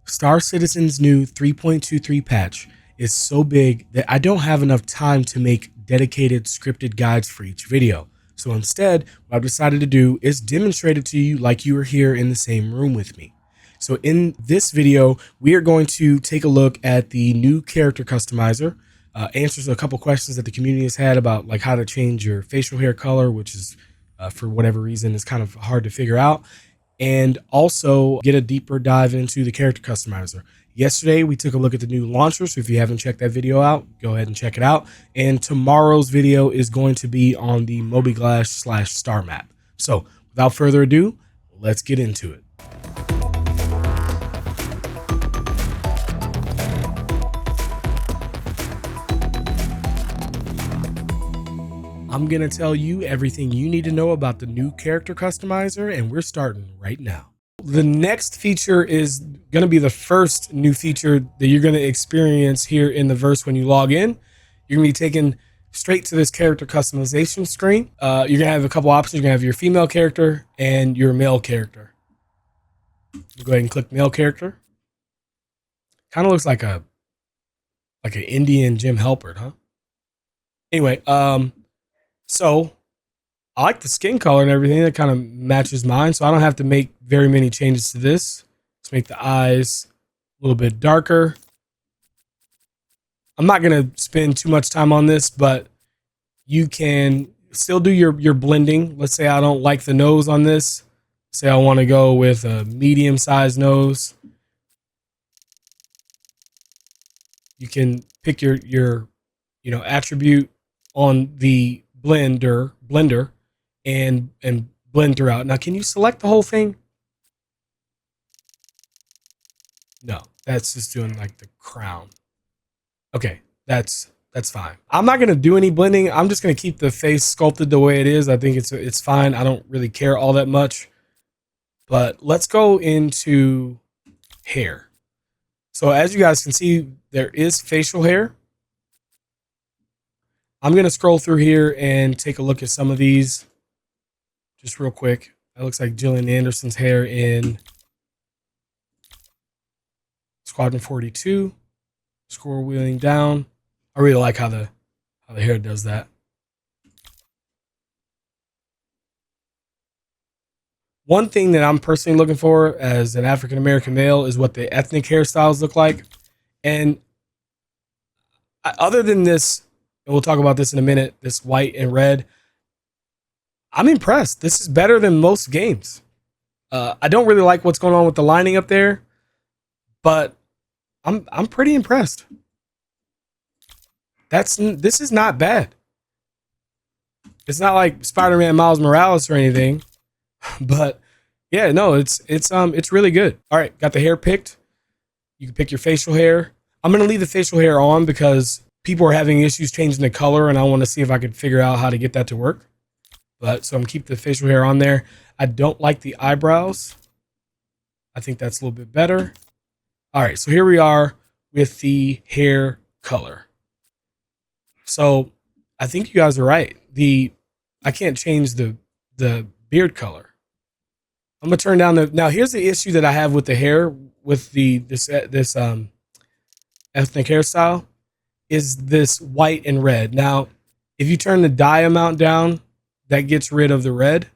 Star Citizen's new 3.23 patch is so big that I don't have enough time to make dedicated scripted guides for each video. So instead, what I've decided to do is demonstrate it to you like you were here in the same room with me. So in this video, we are going to take a look at the new character customizer, answers a couple questions that the community has had about like how to change your facial hair color, which is for whatever reason is kind of hard to figure out, and also get a deeper dive into the character customizer. Yesterday, we took a look at the new launcher, so if you haven't checked that video out, go ahead and check it out. And tomorrow's video is going to be on the Moby/Glash star map. So without further ado, let's get into it. I'm going to tell you everything you need to know about the new character customizer, and we're starting right now. The next feature is going to be the first new feature that you're going to experience here in the verse when you log in. You're going to be taken straight to this character customization screen. You're going to have a couple options. You're going to have your female character and your male character. Go ahead and click male character. Kind of looks like an Indian Jim Halpert, huh? Anyway, so I like the skin color and everything. That kind of matches mine, so I don't have to make very many changes to this. Let's make the eyes a little bit darker. I'm not going to spend too much time on this, but you can still do your blending. Let's say I don't like the nose on this. Say I want to go with a medium-sized nose. You can pick your attribute on the blender and blend throughout. Now, can you select the whole thing? No, that's just doing like the crown. Okay, that's fine. I'm not gonna do any blending. I'm just gonna keep the face sculpted the way it is. I think it's fine. I don't really care all that much. But let's go into hair. So as you guys can see, there is facial hair. I'm going to scroll through here and take a look at some of these just real quick. That looks like Gillian Anderson's hair in Squadron 42. Scroll wheeling down. I really like how the hair does that. One thing that I'm personally looking for as an African-American male is what the ethnic hairstyles look like. And other than this, and we'll talk about this in a minute, this white and red, I'm impressed. This is better than most games. I don't really like what's going on with the lining up there, but I'm pretty impressed. This is not bad. It's not like Spider-Man Miles Morales or anything, but yeah, no, it's really good. All right, got the hair picked. You can pick your facial hair. I'm gonna leave the facial hair on because people are having issues changing the color, and I want to see if I could figure out how to get that to work. But so I'm gonna keep the facial hair on there. I don't like the eyebrows. I think that's a little bit better. All right, so here we are with the hair color. So I think you guys are right. I can't change the beard color. I'm gonna turn down the. Now here's the issue that I have with the hair with this ethnic hairstyle. Is this white and red. Now, if you turn the dye amount down, that gets rid of the red,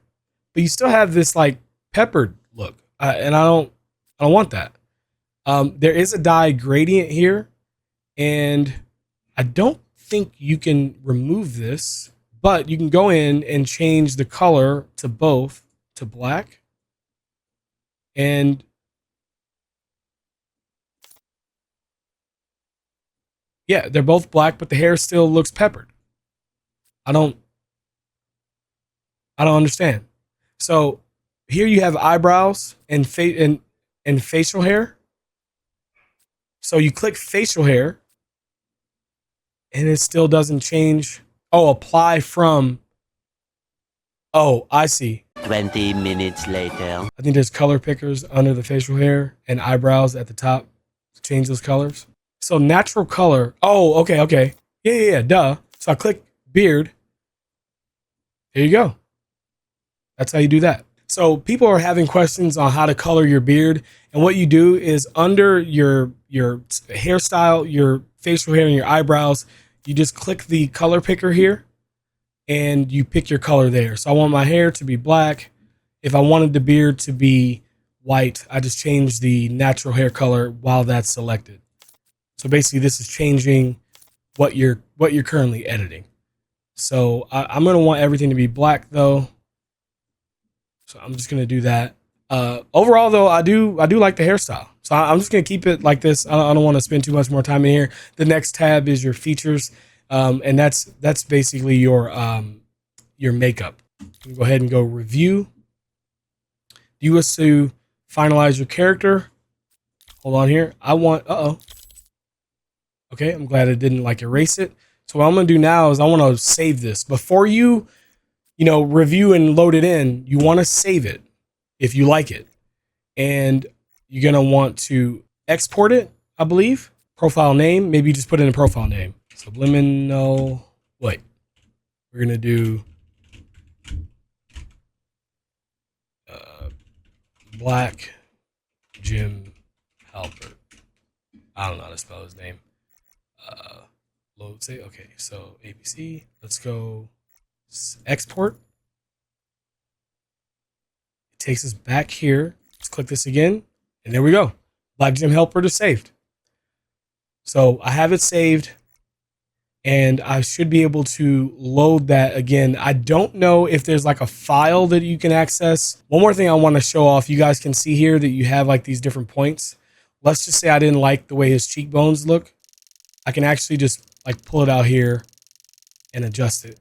but you still have this like peppered look, and I don't want that. There is a dye gradient here, and I don't think you can remove this, but you can go in and change the color to both to black, and yeah, they're both black, but the hair still looks peppered. I don't understand. So here you have eyebrows and facial hair. So you click facial hair, and it still doesn't change. Oh, apply from. Oh, I see. 20 minutes later. I think there's color pickers under the facial hair and eyebrows at the top to change those colors. So natural color. Oh, okay. Yeah, duh. So I click beard. There you go. That's how you do that. So people are having questions on how to color your beard, and what you do is under your hairstyle, your facial hair, and your eyebrows, you just click the color picker here, and you pick your color there. So I want my hair to be black. If I wanted the beard to be white, I just change the natural hair color while that's selected. So basically, this is changing what you're currently editing. So I'm gonna want everything to be black though. So I'm just gonna do that. Overall though, I do like the hairstyle. So I'm just gonna keep it like this. I don't want to spend too much more time in here. The next tab is your features, and that's basically your makeup. You go ahead and go review. Do you wish to finalize your character? Hold on here. I want. Okay, I'm glad I didn't like erase it. So what I'm gonna do now is I want to save this before you review and load it in. You want to save it if you like it, and you're gonna want to export it. I believe profile name. Maybe you just put in a profile name. Subliminal. Wait, we're gonna do Black Jim Halpert. I don't know how to spell his name. Load say okay. So ABC. Let's go export. It takes us back here. Let's click this again, and there we go. Black Jim Halpert is saved. So I have it saved, and I should be able to load that again. I don't know if there's like a file that you can access. One more thing I want to show off. You guys can see here that you have like these different points. Let's just say I didn't like the way his cheekbones look. I can actually just like pull it out here and adjust it.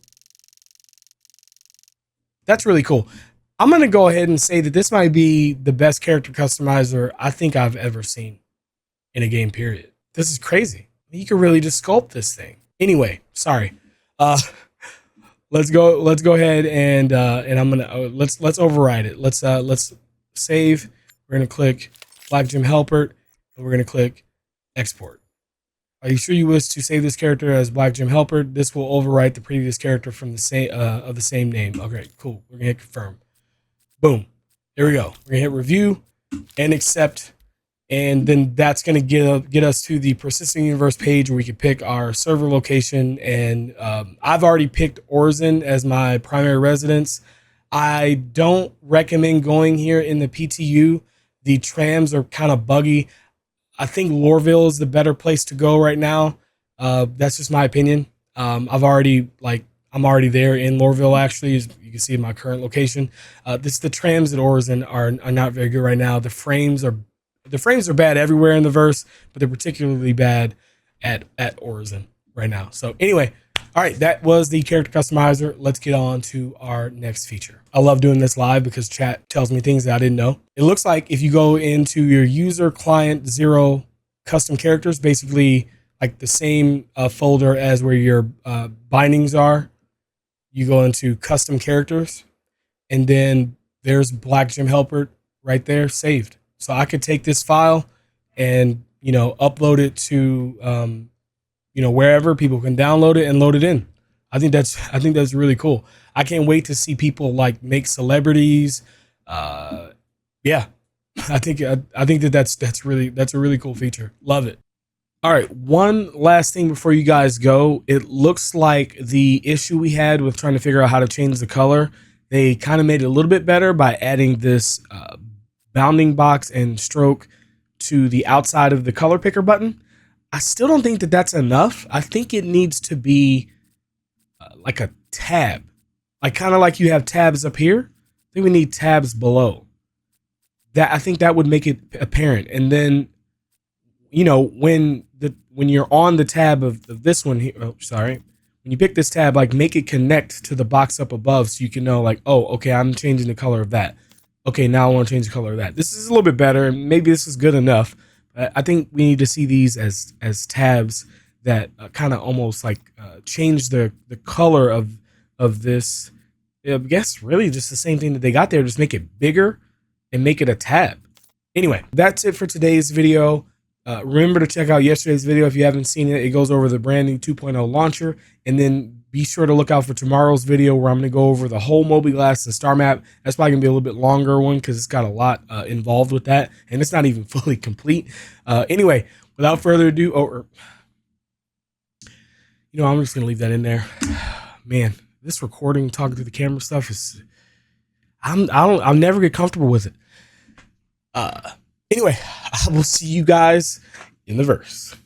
That's really cool. I'm going to go ahead and say that this might be the best character customizer I think I've ever seen in a game, period. This is crazy. You can really just sculpt this thing. Anyway, sorry. Let's go ahead and I'm going to let's override it. Let's save. We're going to click Black Jim Halpert, and we're going to click export. Are you sure you wish to save this character as Black Jim Halpert? This will overwrite the previous character from the same of the same name. Okay, cool. We're gonna hit confirm. Boom. There we go. We're gonna hit review and accept, and then that's gonna get us to the persistent universe page where we can pick our server location. And I've already picked Orzen as my primary residence. I don't recommend going here in the PTU. The trams are kind of buggy. I think Lorville is the better place to go right now. That's just my opinion. I'm already there in Lorville, actually, as you can see in my current location. The trams at Orzen are not very good right now. The frames are bad everywhere in the verse, but they're particularly bad at Orzen right now. So anyway, all right, that was the character customizer. Let's get on to our next feature. I love doing this live because chat tells me things that I didn't know. It looks like if you go into your user client 0 custom characters, basically like the same folder as where your bindings are, you go into custom characters, and then there's Black Jim Halpert right there saved. So I could take this file and upload it to wherever people can download it and load it in. I think that's really cool. I can't wait to see people like make celebrities. Yeah, I think that's a really cool feature. Love it. All right, one last thing before you guys go. It looks like the issue we had with trying to figure out how to change the color, they kind of made it a little bit better by adding this bounding box and stroke to the outside of the color picker button. I still don't think that that's enough. I think it needs to be like a tab, like kind of like you have tabs up here. I think we need tabs below. I think that would make it apparent. And then, when you're on the tab of this one here, when you pick this tab, like make it connect to the box up above, so you can know like, oh, okay, I'm changing the color of that. Okay, now I want to change the color of that. This is a little bit better, and maybe this is good enough. I think we need to see these as tabs that kind of almost like change the color of this. I guess really just the same thing that they got there, just make it bigger and make it a tab. Anyway, that's it for today's video. Remember to check out yesterday's video if you haven't seen it. It goes over the brand new 2.0 launcher, and then be sure to look out for tomorrow's video where I'm going to go over the whole Mobiglass and star map. That's probably going to be a little bit longer one because it's got a lot involved with that, and it's not even fully complete. Anyway, without further ado, I'm just going to leave that in there. Man, this recording, talking to the camera stuff is, I'll never get comfortable with it. Anyway, I will see you guys in the verse.